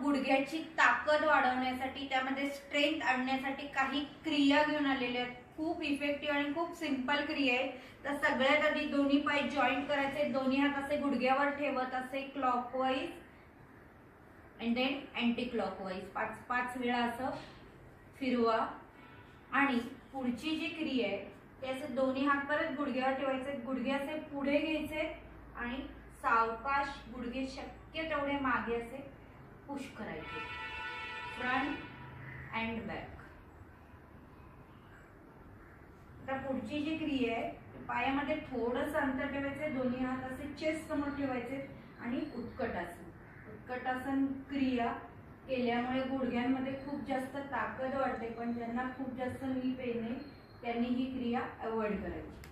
गुडघ्याची ताकद वाढवण्यासाठी, त्यामध्ये स्ट्रेंथ आणण्यासाठी काही क्रिया घेऊन आलेल्या आहेत. खूप इफेक्टिव्ह आणि खूप सिंपल क्रिया आहे. तर सगळ्यात आधी दोन्ही पाय जॉईंट करायचे, दोन्ही हात असे गुडघ्यावर ठेवत असे clockwise and then anti clockwise 5-5 वेळा असं फिरवा. आणि पुढची जी क्रिया आहे ते असे दोन्ही हात परत गुडघ्यावर ठेवायचे, गुडघे असे पुढे घ्यायचे आणि सावकाश गुडघे शक्य तेवढे मागे असे पुश करायचे, फ्रंट अँड बॅक. आता पुढची जी क्रिया आहे पायामध्ये थोडंसं अंतर ठेवायचे, दोन्ही हात असे चेस्ट समोर ठेवायचे आणि उत्कटासन. उत्कटासन क्रिया केल्यामुळे गुडघ्यांमध्ये खूप जास्त ताकद वाढते, पण ज्यांना खूप जास्त नी पेन आहे त्यांनी ही क्रिया अवॉइड करायची.